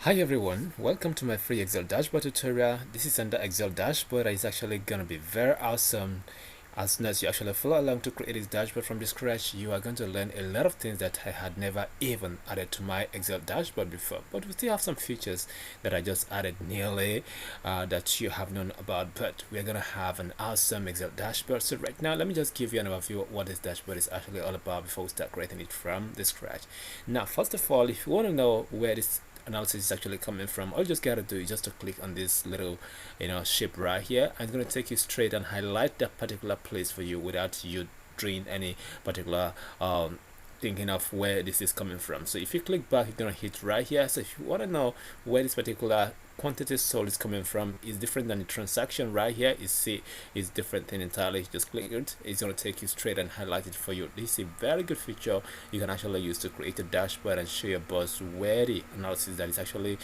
Hi everyone, welcome to my free Excel dashboard tutorial. This is under Excel dashboard that is actually gonna be very awesome. As soon as you actually follow along to create this dashboard from the scratch, you are going to learn a lot of things that I had never even added to my Excel dashboard before. But we still have some features that I just added newly that you have known about. But we're gonna have an awesome Excel dashboard. So right now, let me just give you an overview of what this dashboard is actually all about before we start creating it from the scratch. Now, first of all, if you want to know where this analysis is actually coming from, all you just gotta do is just to click on this little shape right here, and it's going to take you straight and highlight that particular place for you without you doing any particular thinking of where this is coming from. So if you click back, you're going to hit right here. So if you want to know where this particular quantity sold is coming from, is different than the transaction right here, you see it's different thing entirely. Just click it, it's going to take you straight and highlight it for you. This is a very good feature you can actually use to create a dashboard and show your boss where the analysis that is actually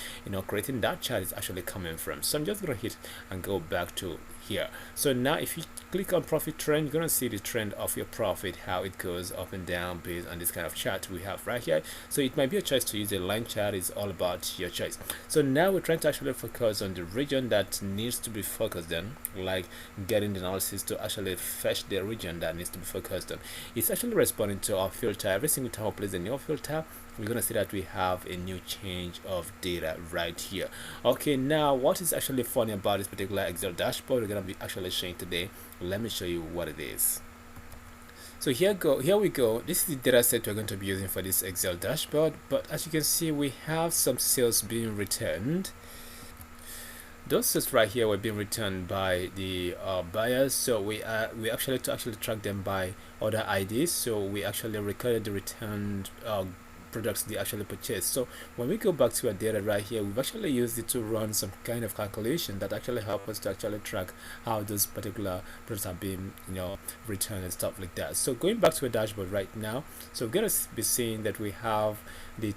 creating that chart is actually coming from. So I'm just going to hit and go back to here. So now if you click on profit trend, you're going to see the trend of your profit, how it goes up and down based on this kind of chart we have right here. So it might be a choice to use a line chart, is all about your choice. So now we're trying to actually focus on the region that needs to be focused on, like getting the analysis to actually fetch the region that needs to be focused on. It's actually responding to our filter. Every single time we place a new filter, we're going to see that we have a new change of data right here. Okay, now what is actually funny about this particular Excel dashboard we're going to be actually showing today? Let me show you what it is. So here we go. This is the data set we're going to be using for this Excel dashboard. But as you can see, we have some sales being returned. Those sales right here were being returned by the buyers. So we actually track them by order IDs. So we actually recorded the returned products they actually purchased. So when we go back to our data right here, we've actually used it to run some kind of calculation that actually help us to actually track how those particular products are being returned and stuff like that. So going back to a dashboard right now, so we're going to be seeing that we have the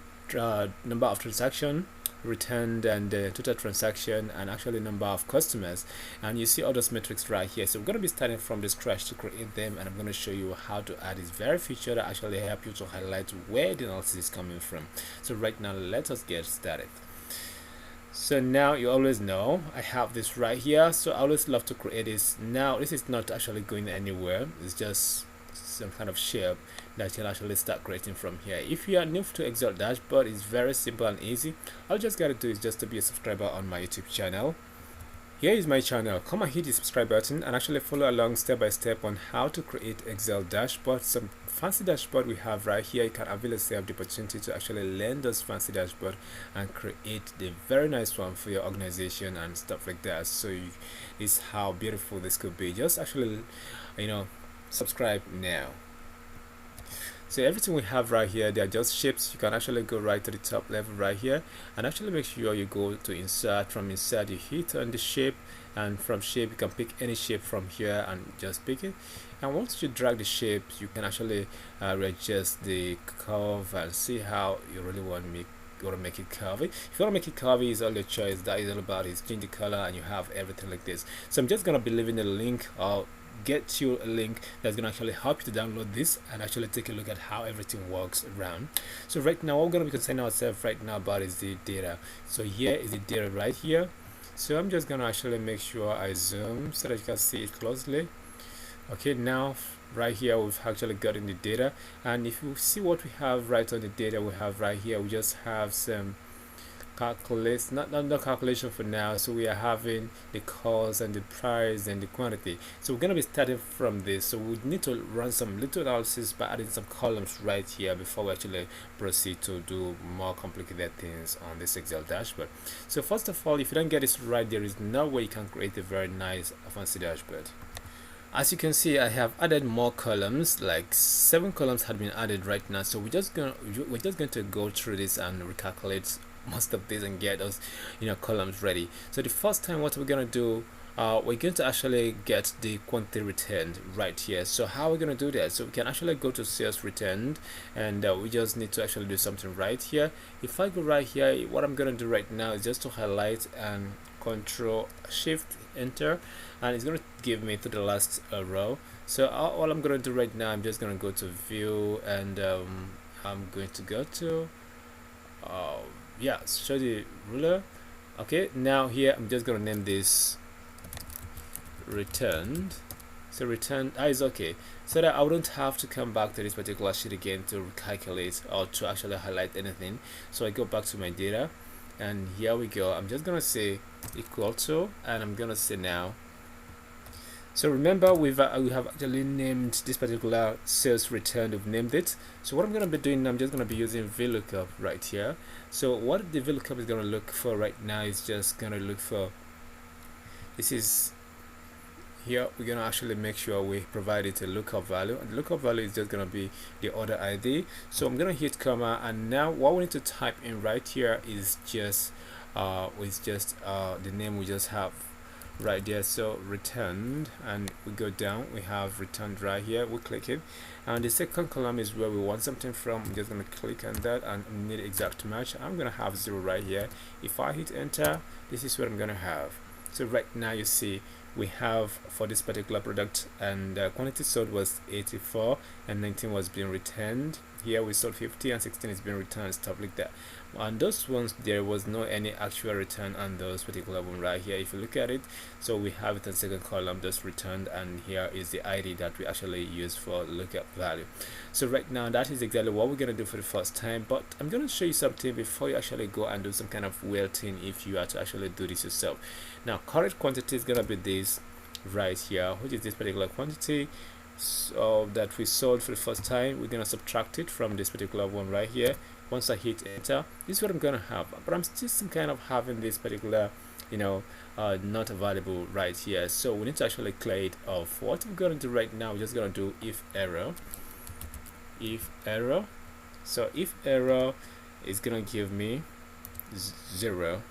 number of transactions returned and the total transaction and actually number of customers, and you see all those metrics right here. So we're going to be starting from the scratch to create them, and I'm going to show you how to add this very feature that actually help you to highlight where the analysis is coming from. So right now, let us get started. So now you always know I have this right here, so I always love to create this. Now this is not actually going anywhere, it's just some kind of shape that you'll actually start creating from here. If you are new to Excel dashboard, it's very simple and easy. All you just gotta do is just to be a subscriber on my YouTube channel. Here is my channel. Come and hit the subscribe button and actually follow along step by step on how to create Excel dashboard. Some fancy dashboard we have right here. You can avail yourself the opportunity to actually learn those fancy dashboard and create the very nice one for your organization and stuff like that. So this is how beautiful this could be. Just actually subscribe now. So everything we have right here, they are just shapes. You can actually go right to the top level right here and actually make sure you go to insert. From insert, you hit on the shape, and from shape you can pick any shape from here and just pick it. And once you drag the shape, you can actually readjust the curve and see how you really want to make it curvy. If you want to make it curvy, it's all your choice. That is all about it. Change the color and you have everything like this. So I'm just gonna be leaving a link, or get you a link that's going to actually help you to download this and actually take a look at how everything works around. So right now, what we're going to be concerning ourselves right now about is the data. So here is the data right here. So I'm just going to actually make sure I zoom so that you can see it closely. Okay, now right here we've actually gotten the data, and if you see what we have right on the data we have right here, we just have some no calculation for now. So we are having the cost and the price and the quantity. So we're going to be starting from this. So we need to run some little analysis by adding some columns right here before we actually proceed to do more complicated things on this Excel dashboard. So first of all, if you don't get this right, there is no way you can create a very nice fancy dashboard. As you can see, I have added more columns, like 7 columns had been added right now. So we're just going to go through this and recalculate most of this and get those columns ready. So the first time, what we're going to do, we're going to actually get the quantity returned right here. So how are we going to do that? So we can actually go to sales returned, and we just need to actually do something right here. If I go right here, what I'm going to do right now is just to highlight and Control Shift Enter, and it's going to give me to the last row. So all I'm going to do right now, I'm just going to go to view, and I'm going to go to yeah, show the ruler. Okay, now here I'm just gonna name this returned. So return is okay, so that I wouldn't have to come back to this particular sheet again to calculate or to actually highlight anything. So I go back to my data, and here we go. I'm just gonna say equal to, and I'm gonna say now. So remember we have actually named this particular sales return. We've named it. So what I'm going to be doing, I'm just going to be using VLOOKUP right here. So what the VLOOKUP is going to look for right now is just going to look for, this is here, we're going to actually make sure we provide it a lookup value, and the lookup value is just going to be the order ID. So I'm going to hit comma, and now what we need to type in right here is just the name we just have right there. So returned, and we go down, we have returned right here, we click it, and the second column is where we want something from. I'm just going to click on that and need exact match. I'm going to have 0 right here. If I hit enter, this is what I'm going to have. So right now you see we have for this particular product, and quantity sold was 84 and 19 was being returned. Here we sold 50 and 16 is being returned, stuff like that. And those ones, there was no any actual return on those particular one right here. If you look at it, so we have it in the second column just returned, and here is the ID that we actually use for lookup value. So right now that is exactly what we're going to do for the first time, but I'm going to show you something before you actually go and do some kind of thing if you are to actually do this yourself. Now current quantity is going to be this right here, which is this particular quantity so that we sold for the first time. We're going to subtract it from this particular one right here. Once I hit enter, this is what I'm going to have, but I'm still some kind of having this particular not available right here. So we need to actually clear it off. What we're going to do right now, we're just going to do if error. So if error is going to give me 0.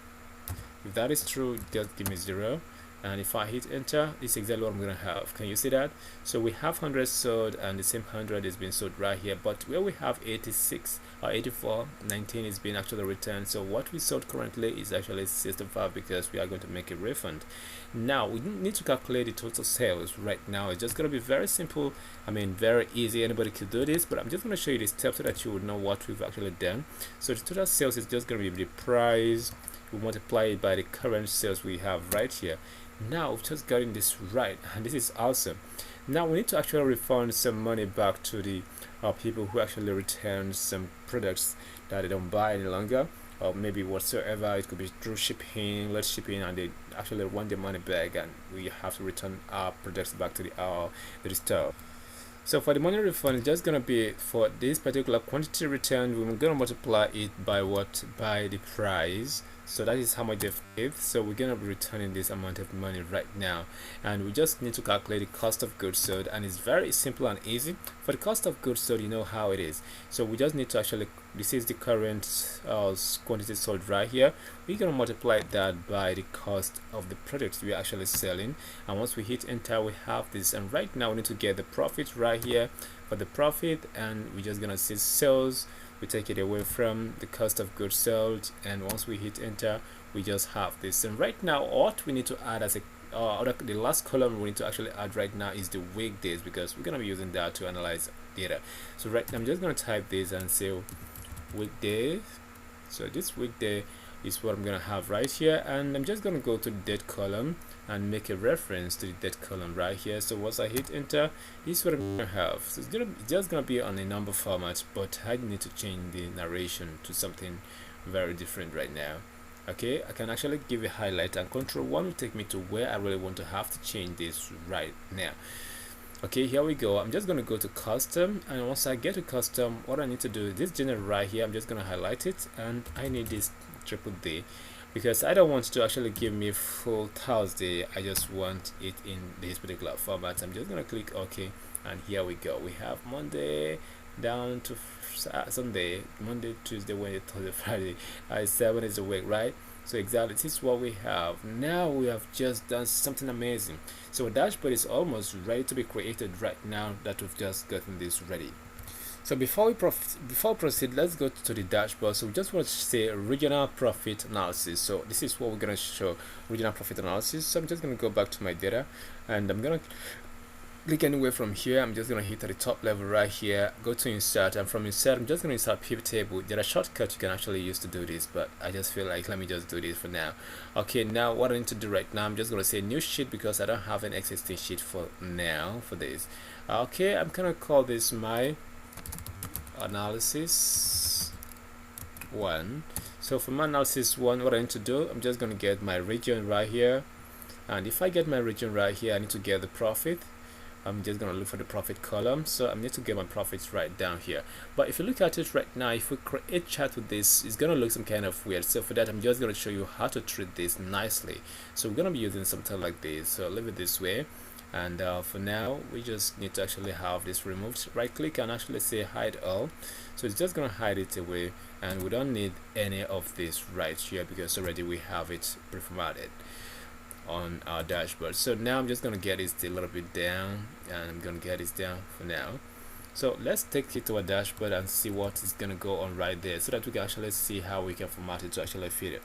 If that is true, just give me 0. And if I hit enter, this is exactly what I'm going to have. Can you see that? So we have 100 sold, and the same 100 is being sold right here, but where we have 86 or 84, 19 is being actually returned. So what we sold currently is actually 65 because we are going to make a refund. Now we need to calculate the total sales right now. It's just going to be very simple, I mean very easy. Anybody could do this, but I'm just going to show you the steps so that you would know what we've actually done. So the total sales is just going to be the price. We multiply it by the current sales we have right here. Now we've just gotten this right, and this is awesome. Now we need to actually refund some money back to the people who actually return some products that they don't buy any longer, or maybe whatsoever. It could be through shipping, late shipping, and they actually want their money back, and we have to return our products back to the store. So for the money refund, it's just gonna be for this particular quantity returned. We're gonna multiply it by what? By the price. So that is how much they've paid. So we're gonna be returning this amount of money right now, and we just need to calculate the cost of goods sold, and it's very simple and easy. For the cost of goods sold, you know how it is. So we just need to actually, this is the current quantity sold right here. We're gonna multiply that by the cost of the products we're actually selling, and once we hit enter, we have this. And right now we need to get the profit right here for the profit, and we're just gonna see sales. We take it away from the cost of goods sold, and once we hit enter, we just have this. And right now what we need to add as a the last column we need to actually add right now is the weekdays, because we're going to be using that to analyze data. So right now I'm just going to type this and say weekday. So this weekday is what I'm going to have right here, and I'm just going to go to the date column and make a reference to the date column right here. So once I hit enter, this is what I'm going to have. So it's just going to be on a number format, but I need to change the narration to something very different right now. Okay, I can actually give a highlight, and Control 1 will take me to where I really want to have to change this right now. Okay, here we go. I'm just going to go to custom, and once I get to custom, what I need to do is this general right here. I'm just going to highlight it, and I need this triple D, because I don't want to actually give me full Thursday. I just want it in this particular format. I'm just going to click OK, and here we go. We have Monday down to Sunday, Monday, Tuesday, Wednesday, Thursday, Friday. 7 is a week, right? So exactly, this is what we have. Now we have just done something amazing. So a dashboard is almost ready to be created right now that we've just gotten this ready. So before proceed, let's go to the dashboard. So we just want to say regional profit analysis. So this is what we're going to show, regional profit analysis. So I'm just going to go back to my data, and I'm going to click anywhere from here. I'm just going to hit at the top level right here, go to insert, and from insert I'm just going to insert pivot table. There are shortcuts you can actually use to do this, but I just feel like let me just do this for now. Okay, now what I need to do right now, I'm just going to say new sheet because I don't have an existing sheet for now for this. Okay, I'm going to call this my analysis 1. So for my analysis 1, what I need to do, I'm just going to get my region right here, and if I get my region right here, I need to get the profit. I'm just going to look for the profit column, so I need to get my profits right down here. But if you look at it right now, if we create chart with this, it's going to look some kind of weird. So for that, I'm just going to show you how to treat this nicely. So we're going to be using something like this, so leave it this way. And for now, we just need to actually have this removed. Right click and actually say hide all. So it's just going to hide it away, and we don't need any of this right here because already we have it pre-formatted on our dashboard. So now I'm just going to get it a little bit down, and I'm going to get it down for now. So let's take it to our dashboard and see what is going to go on right there, so that we can actually see how we can format it to actually fit it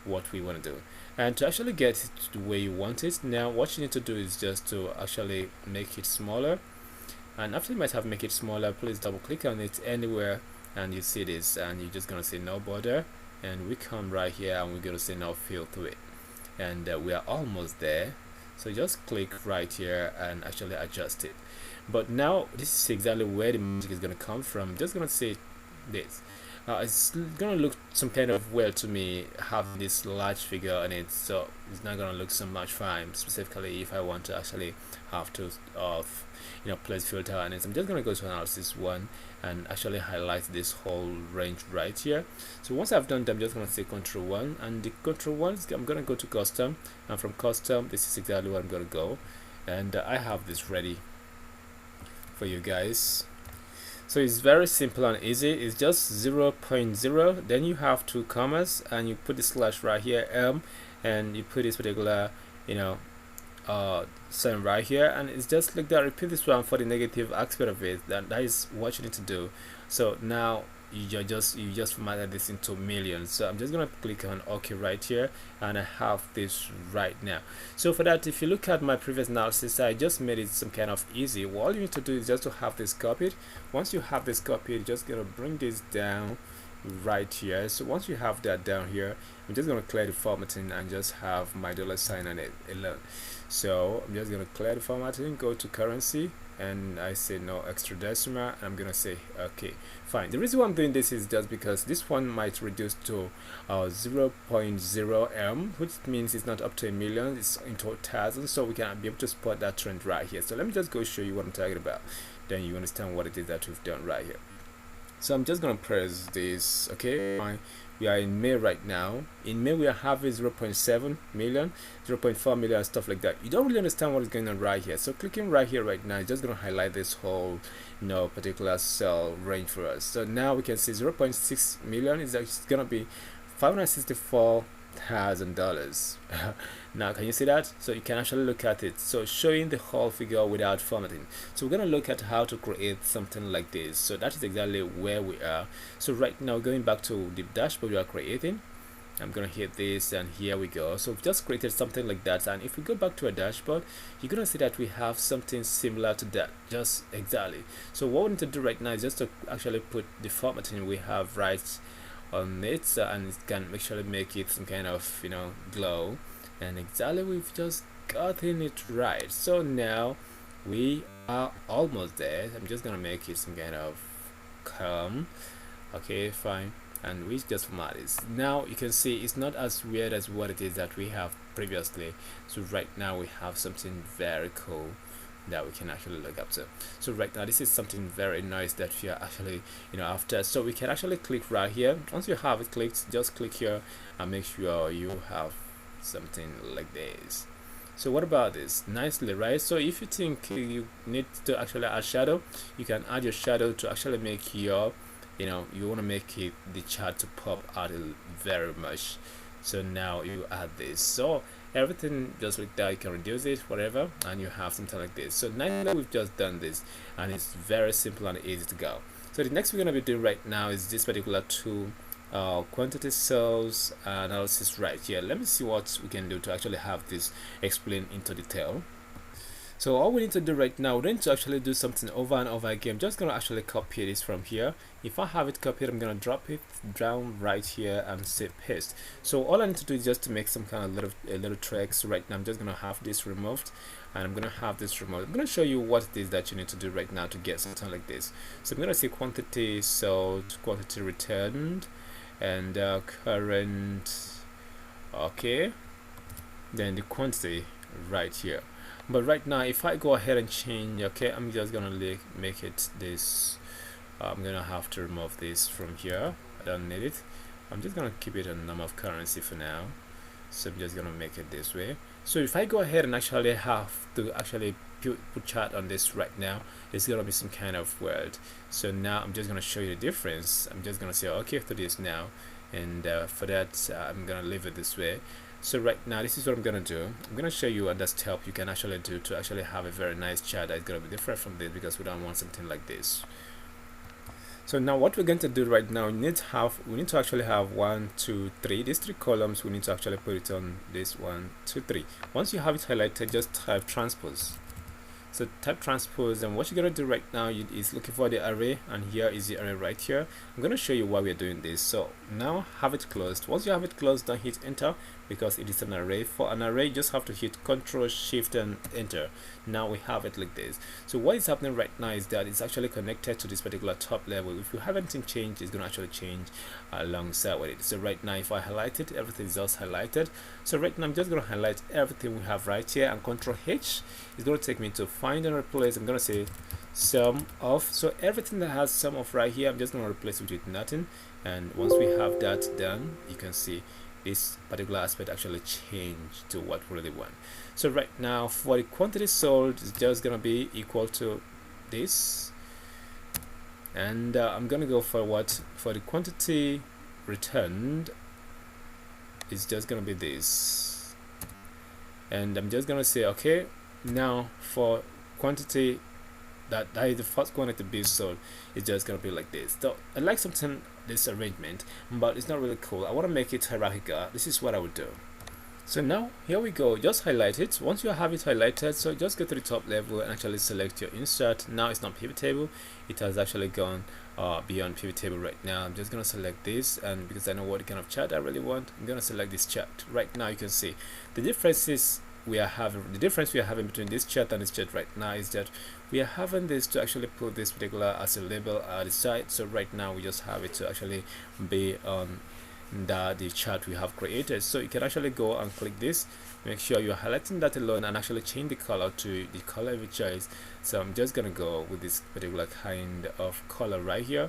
what we want to do. And to actually get it the way you want it, now what you need to do is just to actually make it smaller. And after you might have make it smaller, please double click on it anywhere and you see this, and you're just going to say no border, and we come right here and we're going to say no fill to it, and we are almost there. So just click right here and actually adjust it. But now this is exactly where the magic is going to come from. I'm just going to say this. It's going to look some kind of weird to me having this large figure on it, so it's not going to look so much fine, specifically if I want to actually have to place filter on it. I'm just going to go to analysis 1 and actually highlight this whole range right here. So once I've done that, I'm just going to say control 1, and the control 1 I'm going to go to custom, and from custom this is exactly where I'm going to go, and I have this ready for you guys. So it's very simple and easy. It's just 0.0, then you have 2 commas and you put the slash right here, and you put this particular sign right here, and it's just like that. Repeat this one for the negative aspect of it. That is what you need to do. So now you just formatted this into millions. So I'm just gonna click on OK right here, and I have this right now. So for that, if you look at my previous analysis, I just made it some kind of easy. Well, all you need to do is just to have this copied. Once you have this copied, you're just gonna bring this down right here. So once you have that down here, I'm just going to clear the formatting and just have my $sign on it alone. So I'm just going to clear the formatting, go to currency, and I say no extra decimal, and I'm going to say okay, fine. The reason why I'm doing this is just because this one might reduce to 0.0 m, which means it's not up to a million, it's into thousands, so we can be able to spot that trend right here. So let me just go show you what I'm talking about, then you understand what it is that we've done right here. So I'm just going to press this. Okay, fine. We are in May right now. In May we are having 0.7 million, 0.4 million, stuff like that. You don't really understand what is going on right here. So clicking right here right now is just going to highlight this whole particular cell range for us. So now we can see 0.6 million is going to be $564,000. Now can you see that? So you can actually look at it, so showing the whole figure without formatting. So we're going to look at how to create something like this. So that is exactly where we are. So right now, going back to the dashboard we are creating, I'm going to hit this, and here we go. So we've just created something like that, and if we go back to a dashboard, you're going to see that we have something similar to that, just exactly. So what we need to do right now is just to actually put the formatting we have right on it, and it can actually make it some kind of glow, and exactly we've just gotten it right. So now we are almost there. I'm just gonna make it some kind of calm. Okay, fine, and we just format this. Now you can see it's not as weird as what it is that we have previously. So right now we have something very cool that we can actually look up to. So right now this is something very nice that we are actually after. So we can actually click right here. Once you have it clicked, just click here and make sure you have something like this. So what about this? Nicely, right? So if you think you need to actually add shadow, you can add your shadow to actually make your you want to make it the chart to pop out very much. So now you add this, so everything just like that, you can reduce it, whatever, and you have something like this. So now that we've just done this, and it's very simple and easy to go. So the next we're going to be doing right now is this particular tool, quantity cells analysis right here. Let me see what we can do to actually have this explained into detail. So all we need to do right now, we need to actually do something over and over again. I'm just going to actually copy this from here. If I have it copied, I'm going to drop it down right here and say paste. So all I need to do is just to make some kind of little tracks. Right now I'm just going to have this removed, and I'm going to have this removed. I'm going to show you what it is that you need to do right now to get something like this. So I'm going to say quantity sold, quantity returned, and current, okay, then the quantity right here. But right now if I go ahead and change, okay, I'm just gonna make it this, I'm gonna have to remove this from here. I don't need it. I'm just gonna keep it a number of currency for now, so I'm just gonna make it this way. So if I go ahead and actually have to actually put chart on this right now, it's gonna be some kind of word. So now I'm just gonna show you the difference. I'm just gonna say okay to this now, and for that I'm gonna leave it this way. So right now this is what I'm gonna do. I'm gonna show you a step you can actually do to actually have a very nice chart that's gonna be different from this, because we don't want something like this. So now what we're going to do right now, we need to actually have 1, 2, 3, these 3 columns. We need to actually put it on this 1, 2, 3. Once you have it highlighted, just type transpose. So type transpose, and what you're going to do right now is looking for the array, and here is the array right here. I'm going to show you why we're doing this. So now have it closed. Once you have it closed, don't hit enter, because it is an array. For an array, you just have to hit Ctrl Shift and enter. Now we have it like this. So what is happening right now is that it's actually connected to this particular top level. If you have anything changed, it's going to actually change alongside with it. So right now if I highlight it, everything is just highlighted. So right now I'm just going to highlight everything we have right here, and Ctrl H is going to take me to find and replace. I'm going to say sum of, so everything that has sum of right here, I'm just going to replace it with nothing. And once we have that done, you can see this particular aspect actually change to what we really want. So right now for the quantity sold, it's just gonna be equal to this, and I'm gonna go for what for the quantity returned is just gonna be this, and I'm just gonna say okay. Now for quantity that is the first quantity to be sold, it's just gonna be like this. So I like something this arrangement, but it's not really cool. I want to make it hierarchical. This is what I would do. So now here we go, just highlight it. Once you have it highlighted, so just go to the top level and actually select your insert. Now it's not pivotable, it has actually gone beyond pivotable right now. I'm just gonna select this, and because I know what kind of chart I really want, I'm gonna select this chart. Right now you can see the difference we are having between this chart and this chart right now is that we are having this to actually put this particular as a label at the side. So right now we just have it to actually be on the chart we have created. So you can actually go and click this, make sure you're highlighting that alone, and actually change the color to the color of your choice. So I'm just gonna go with this particular kind of color right here.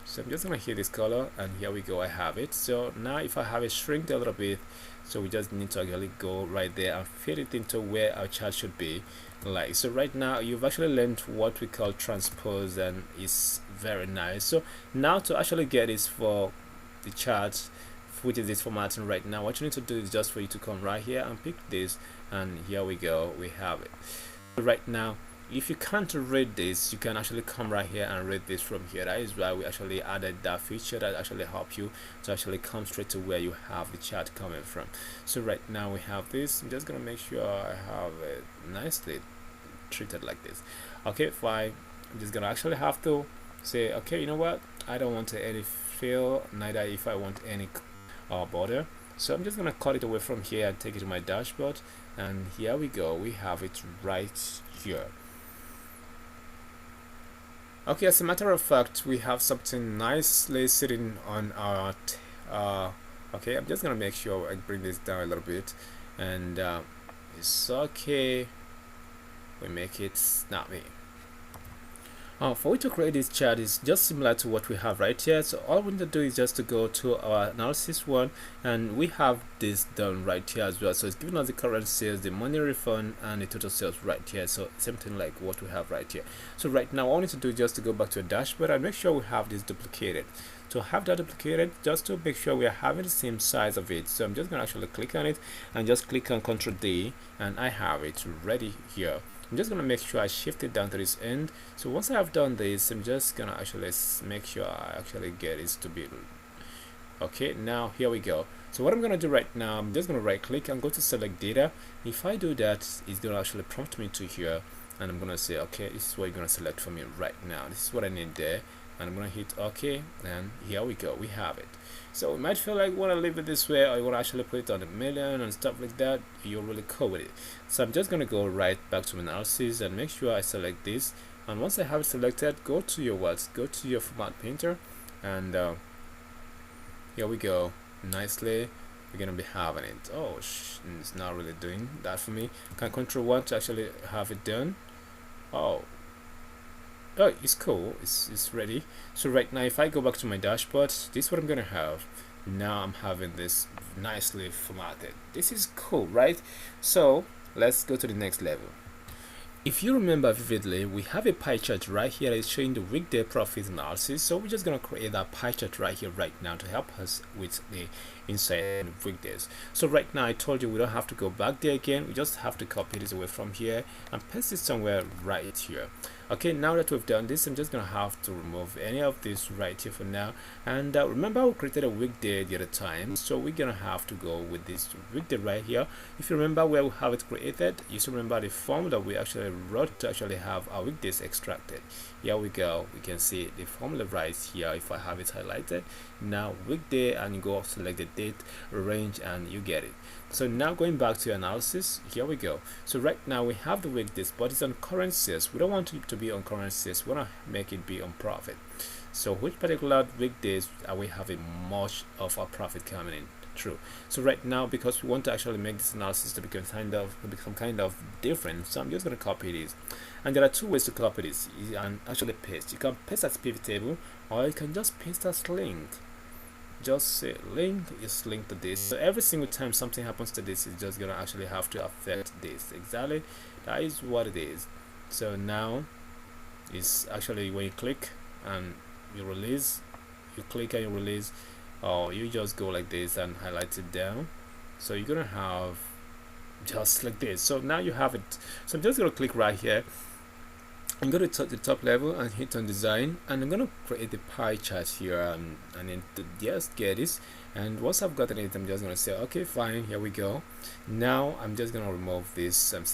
So I'm just gonna hit this color, and here we go, I have it. So now if I have it shrink a little bit, so we just need to actually go right there and fit it into where our chart should be. Like so right now you've actually learned what we call transpose, and it's very nice. So now to actually get this for the chart, which is this formatting right now, what you need to do is just for you to come right here and pick this, and here we go, we have it. Right now if you can't read this, you can actually come right here and read this from here. That is why we actually added that feature that actually help you to actually come straight to where you have the chart coming from. So right now we have this. I'm just gonna make sure I have it nicely treated like this. Okay, fine. I'm just gonna actually have to say okay, you know what, I don't want any fill, neither if I want any border. So I'm just gonna cut it away from here and take it to my dashboard, and here we go, we have it right here. Okay, as a matter of fact, we have something nicely sitting on our okay, I'm just gonna make sure I bring this down a little bit, and it's okay, we make it snappy. For we to create this chart is just similar to what we have right here. So all we need to do is just to go to our analysis one, and we have this done right here as well. So it's giving us the current sales, the money refund, and the total sales right here. So something like what we have right here. So right now all we need to do is just to go back to a dashboard and make sure we have this duplicated. To have that duplicated, just to make sure we are having the same size of it. So I'm just going to actually click on it and just click on Ctrl D, and I have it ready here. I'm just gonna make sure I shift it down to this end. So once I have done this, I'm just gonna actually make sure I actually get it to be Okay, now here we go. So what I'm going to do right now, I'm just going to right click and go to select data. If I do that, it's going to actually prompt me to here, and I'm going to say, okay, this is what you're going to select for me right now. This is what I need there, and I'm going to hit OK, and here we go, we have it. So you might feel like you want to leave it this way, or you want to actually put it on a million and stuff like that. You're really cool with it. So I'm just going to go right back to analysis and make sure I select this, and once I have it selected, go to your go to your format painter, and here we go. Nicely, we're gonna be having it. Oh, it's not really doing that for me. Can control 1 to actually have it done. Oh, it's cool. It's ready. So right now, if I go back to my dashboard, this is what I'm gonna have. Now I'm having this nicely formatted. This is cool, right? So let's go to the next level. If you remember vividly, we have a pie chart right here that is showing the weekday profit analysis. So we're just going to create that pie chart right here right now to help us with the insight of weekdays. So right now I told you we don't have to go back there again. We just have to copy this away from here and paste it somewhere right here. Okay, now that we've done this, I'm just going to have to remove any of this right here for now. And remember, we created a weekday the other time, so we're going to have to go with this weekday right here. If you remember where we have it created, you should remember the form that we actually wrote to actually have our weekdays extracted. Here we go, we can see the formula right here. If I have it highlighted, now weekday, and you go select the date range and you get it. So now going back to analysis, here we go. So right now we have the weekdays, but it's on current sales. We don't want it to be on current sales, we want to make it be on profit. So which particular weekdays are we having much of our profit coming in? True. So right now, because we want to actually make this analysis to become kind of different, so I'm just going to copy this. And there are two ways to copy this and actually paste. You can paste as pivot table, or you can just paste as link. Just say link is linked to this. So every single time something happens to this, it's just gonna actually have to affect this. Exactly, that is what it is. So now it's actually when you click and you release, you click and you release, or you just go like this and highlight it down. So you're gonna have just like this. So now you have it. So I'm just gonna click right here and go to the top level and hit on design, and I'm gonna create the pie chart here, and then just get this. And once I've gotten it, I'm just gonna say okay, fine, here we go. Now I'm just gonna remove this. I'm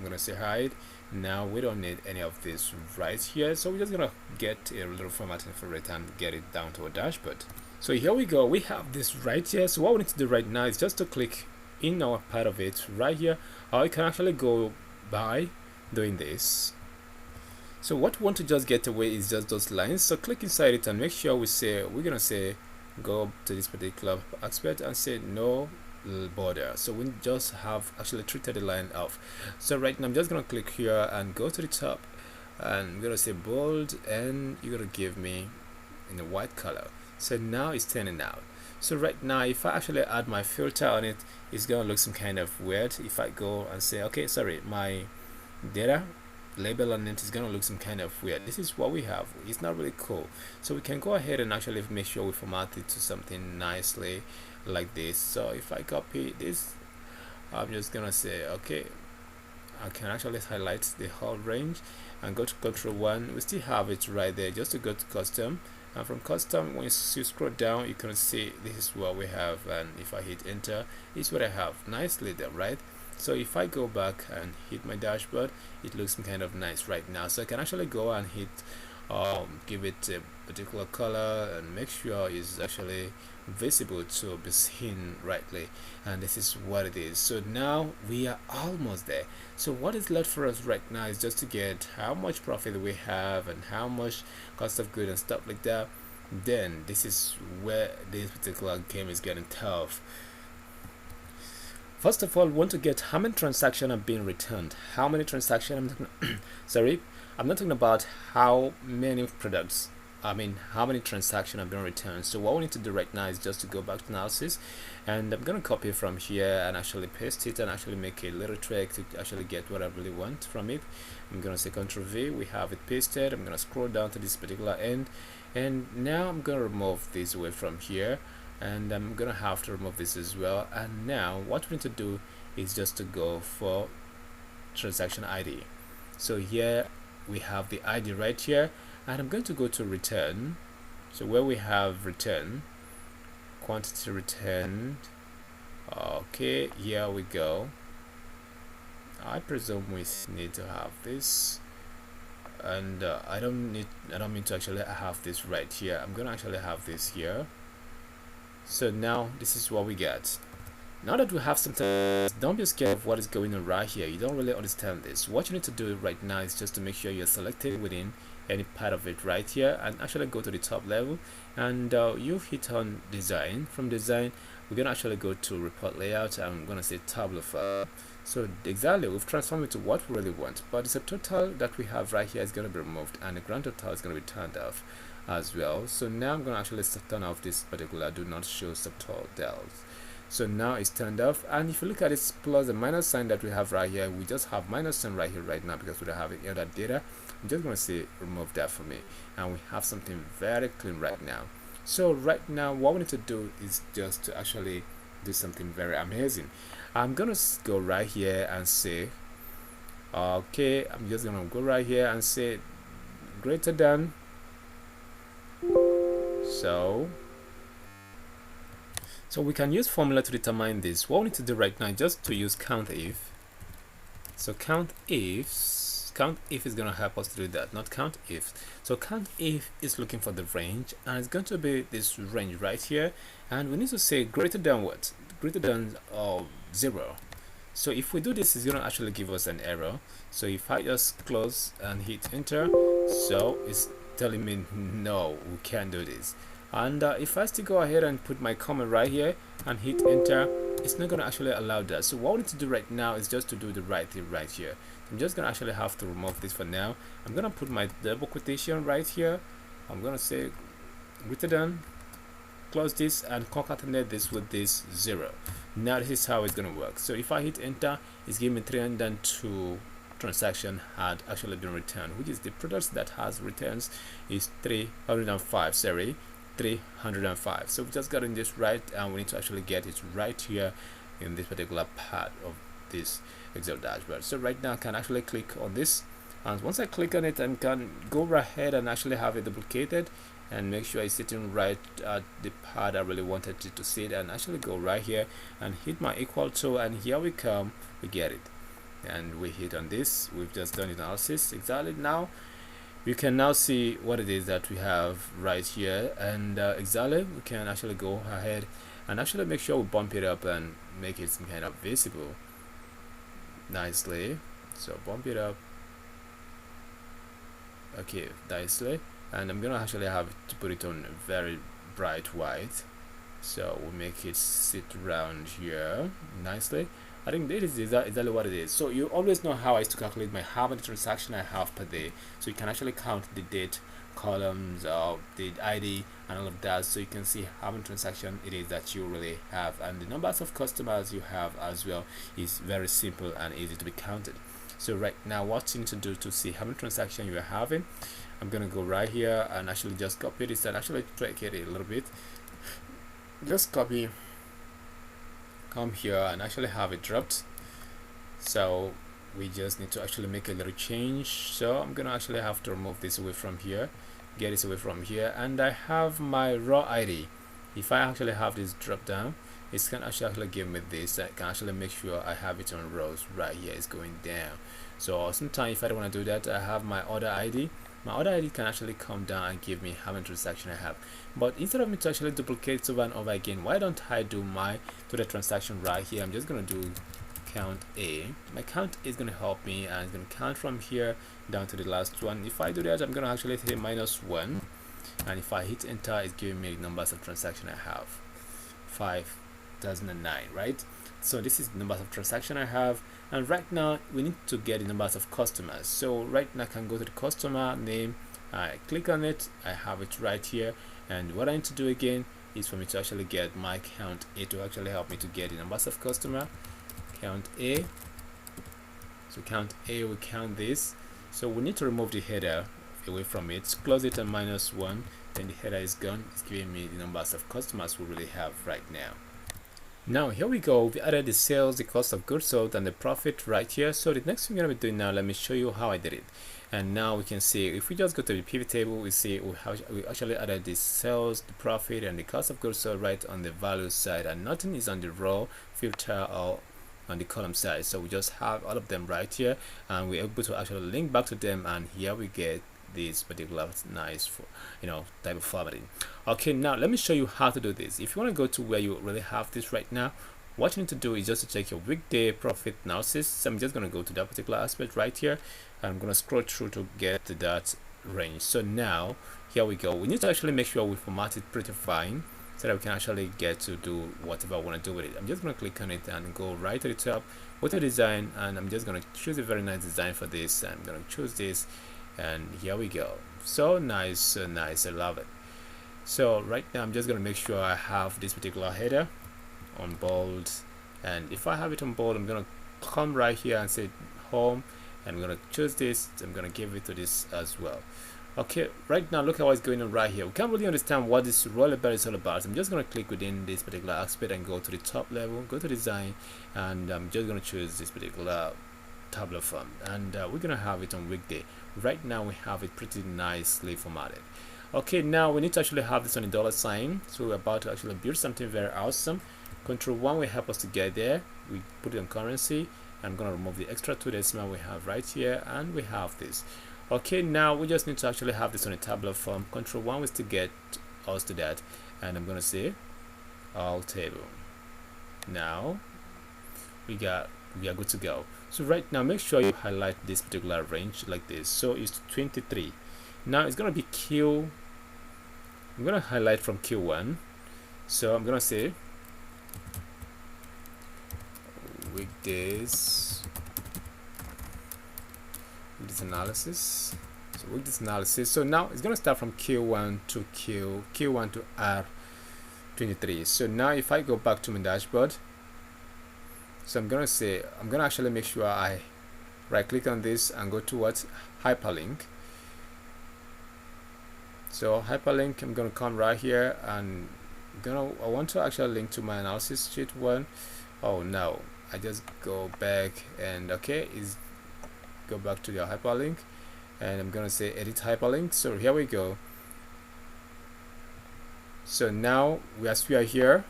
gonna say hide. Now we don't need any of this right here, so we're just gonna get a little formatting for it and get it down to a dashboard. So here we go, we have this right here. So what we need to do right now is just to click in our part of it right here, or you can actually go by doing this. So what we want to just get away is just those lines. So click inside it and make sure we're gonna say go to this particular aspect and say no border. So we just have actually treated the line off. So right now I'm just gonna click here and go to the top, and I'm gonna say bold, and you're gonna give me in a white color. So now it's turning out. So right now, if I actually add my filter on it, it's gonna look some kind of weird. If I go and say okay, sorry, my data label on it is gonna look some kind of weird. This is what we have. It's not really cool. So we can go ahead and actually make sure we format it to something nicely like this. So if I copy this, I'm just gonna say okay, I can actually highlight the whole range and go to control 1. We still have it right there. Just to go to custom, and from custom, when you scroll down, you can see this is what we have, and if I hit enter, it's what I have nicely there, right? So if I go back and hit my dashboard, it looks kind of nice right now. So I can actually go and hit give it a particular color and make sure it's actually visible to be seen rightly, and this is what it is. So now we are almost there. So what is left for us right now is just to get how much profit we have and how much cost of good and stuff like that. Then this is where this particular game is getting tough. First of all, we want to get how many transactions are being returned. How many transactions? Sorry, I'm not talking about how many products. I mean how many transactions are being returned. So what we need to do right now is just to go back to analysis, and I'm gonna copy from here and actually paste it and actually make a little trick to actually get what I really want from it. I'm gonna say Ctrl V. We have it pasted. I'm gonna scroll down to this particular end, and now I'm gonna remove this away from here, and I'm gonna have to remove this as well. And now what we need to do is just to go for transaction ID. So here we have the ID right here, and I'm going to go to return. So where we have return, quantity returned. Okay, here we go. I presume we need to have this, and I don't mean to actually have this right here. I'm gonna actually have this here. So now this is what we get. Now that we have some time, don't be scared of what is going on right here. You don't really understand this. What you need to do right now is just to make sure you're selected within any part of it right here, and actually go to the top level, and you hit on design. From design, we're gonna actually go to report layout, and I'm gonna say tabular file. So exactly, we've transformed it to what we really want, but the subtotal that we have right here is going to be removed, and the grand total is going to be turned off as well. So now I'm going to actually turn off this particular do not show subtotals. So now it's turned off, and if you look at this plus and minus sign that we have right here, we just have minus sign right here right now because we don't have any other data. I'm just going to say remove that for me, and we have something very clean right now. So right now what we need to do is just to actually do something very amazing. I'm gonna go right here and say, okay, I'm just gonna go right here and say greater than. So we can use formula to determine this. What we need to do right now is just to use count if. So count if is going to help us to do that, not count if. So count if is looking for the range, and it's going to be this range right here, and we need to say greater than what? Greater than 0. So if we do this, it's going to actually give us an error. So if I just close and hit enter, so it's telling me no, we can't do this. And if I still go ahead and put my comment right here and hit enter, it's not going to actually allow that. So what we need to do right now is just to do the right thing right here. I'm just going to actually have to remove this for now. I'm going to put my double quotation right here. I'm going to say greater than, close this, and concatenate this with this 0. Now this is how it's going to work. So if I hit enter, it's giving me 302 transaction had actually been returned, which is the product that has returns is 305. Sorry, 305. So we just gotten this right, and we need to actually get it right here in this particular part of this Excel dashboard. So right now I can actually click on this, and once I click on it, I can go right ahead and actually have it duplicated and make sure it's sitting right at the part I really wanted it to sit, and actually go right here and hit my equal to, and here we come, we get it, and we hit on this. We've just done analysis exactly. Now you can now see what it is that we have right here, and exactly we can actually go ahead and actually make sure we bump it up and make it some kind of visible nicely. So bump it up, okay, nicely, and I'm gonna actually have to put it on very bright white, so we'll make it sit around here nicely. I think this is exactly what it is. So you always know how I used to calculate how many transactions I have per day. So you can actually count the date, columns, the ID, and all of that. So you can see how many transactions it is that you really have, and the numbers of customers you have as well is very simple and easy to be counted. So right now, what you need to do to see how many transactions you are having, I'm gonna go right here and actually just copy this and actually track it a little bit. Just copy, come here and actually have it dropped. So we just need to actually make a little change. So I'm gonna actually have to remove this away from here, get this away from here, and I have my raw ID. If I actually have this drop down, it's can actually give me this. I can actually make sure I have it on rows right here. It's going down. So sometimes if I don't want to do that, I have my order ID. My order ID can actually come down and give me how many transactions I have. But instead of me to actually duplicate over and over again, why don't I do my the transaction right here? I'm just going to do count A. My count is going to help me, and it's going to count from here down to the last one. If I do that, I'm going to actually say -1, and if I hit enter, it's giving me the numbers of transactions I have. 5009, right? So this is the numbers of transactions I have, and right now we need to get the numbers of customers. So right now I can go to the customer name, I click on it, I have it right here, and what I need to do again is for me to actually get my count A to actually help me to get the numbers of customer. Count A. So count A, we count this. So we need to remove the header away from it, close it at -1, then the header is gone. It's giving me the numbers of customers we really have right now. Now here we go, we added the sales, the cost of goods sold, and the profit right here. So the next thing we're going to be doing now, let me show you how I did it. And now we can see, if we just go to the pivot table, we see we actually added the sales, the profit, and the cost of goods sold right on the value side, and nothing is on the row filter or on the column side. So we just have all of them right here, and we're able to actually link back to them, and here we get this particular nice for type of formatting. Okay, now let me show you how to do this. If you want to go to where you really have this right now, what you need to do is just to check your weekday profit analysis. So I'm just going to go to that particular aspect right here. I'm going to scroll through to get to that range. So now here we go. We need to actually make sure we format it pretty fine so that we can actually get to do whatever I want to do with it. I'm just going to click on it and go right to the top, go to design, and I'm just going to choose a very nice design for this. I'm going to choose this, and here we go. So nice, so nice. I love it. So right now I'm just going to make sure I have this particular header on bold, and if I have it on bold, I'm going to come right here and say home, and I'm going to choose this. I'm going to give it to this as well. Okay, right now look at what's going on right here. We can't really understand what this rollerbar is all about. So I'm just going to click within this particular aspect and go to the top level, go to design, and I'm just going to choose this particular tabular form, and we're going to have it on weekday. Right now we have it pretty nicely formatted. Okay, now we need to actually have this on a dollar sign. So we're about to actually build something very awesome. Control 1 will help us to get there. We put it on currency. I'm going to remove the extra 2 decimal we have right here, and we have this. Okay, now we just need to actually have this on a tabular form. Control 1 is to get us to that, and I'm going to say all table. Now we are good to go. So right now make sure you highlight this particular range like this. So it's 23. Now it's going to be Q. I'm going to highlight from Q1. So I'm going to say weekdays analysis. So weekdays analysis. So now it's going to start from Q1 to Q1 to R23. So now if I go back to my dashboard, so I'm going to actually make sure I right click on this and go to what hyperlink. So hyperlink, I'm going to come right here, and I want to actually link to my analysis sheet 1. Oh no, I just go back, and okay, is go back to the hyperlink, and I'm going to say edit hyperlink. So here we go. So now as we are here,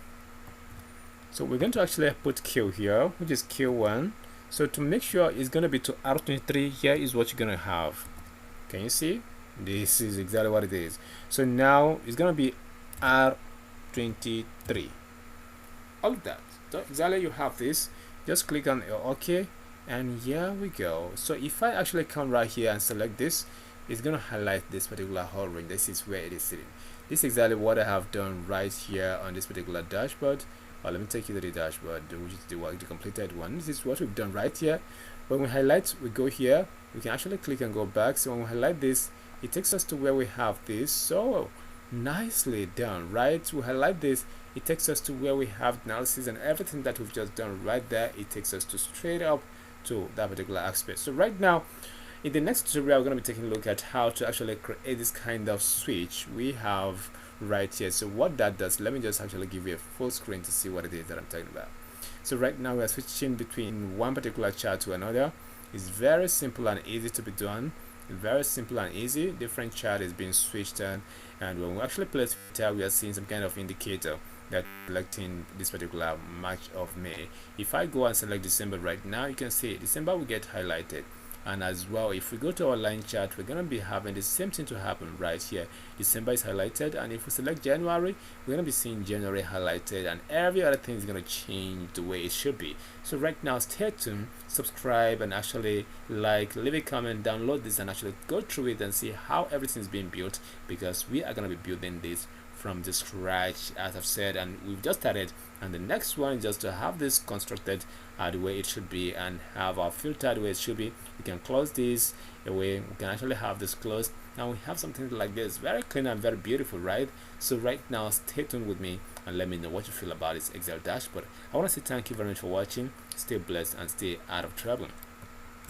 so we're going to actually put Q here, which is Q1. So to make sure it's going to be to R23, here is what you're going to have. Can you see? This is exactly what it is. So now it's going to be R23. All of that. So exactly you have this. Just click on OK, and here we go. So if I actually come right here and select this, it's going to highlight this particular whole range. This is where it is sitting. This is exactly what I have done right here on this particular dashboard. Let me take you to the dashboard, which is the completed one. This is what we've done right here. When we highlight, we go here, we can actually click and go back. So when we highlight this, it takes us to where we have this. So nicely done, right? We highlight this, it takes us to where we have analysis and everything that we've just done right there. It takes us to straight up to that particular aspect. So right now, in the next tutorial, we're going to be taking a look at how to actually create this kind of switch we have right here. So what that does, let me just actually give you a full screen to see what it is that I'm talking about. So right now we are switching between one particular chart to another. It's very simple and easy to be done. Very simple and easy. Different chart is being switched on, and when we actually place filter, we are seeing some kind of indicator that selecting this particular March of May. If I go and select December right now, you can see December will get highlighted. And as well, if we go to our line chart, we're going to be having the same thing to happen right here. December is highlighted, and if we select January, we're going to be seeing January highlighted, and every other thing is going to change the way it should be. So right now, stay tuned, subscribe, and actually like, leave a comment, download this, and actually go through it and see how everything is being built, because we are going to be building this from the scratch, as I've said, and we've just started. And the next one is just to have this constructed the way it should be, and have our filter the way it should be. We can close this away, we can actually have this closed. Now we have something like this, very clean and very beautiful, right? So right now, stay tuned with me and let me know what you feel about this Excel dashboard. I want to say thank you very much for watching. Stay blessed and stay out of trouble.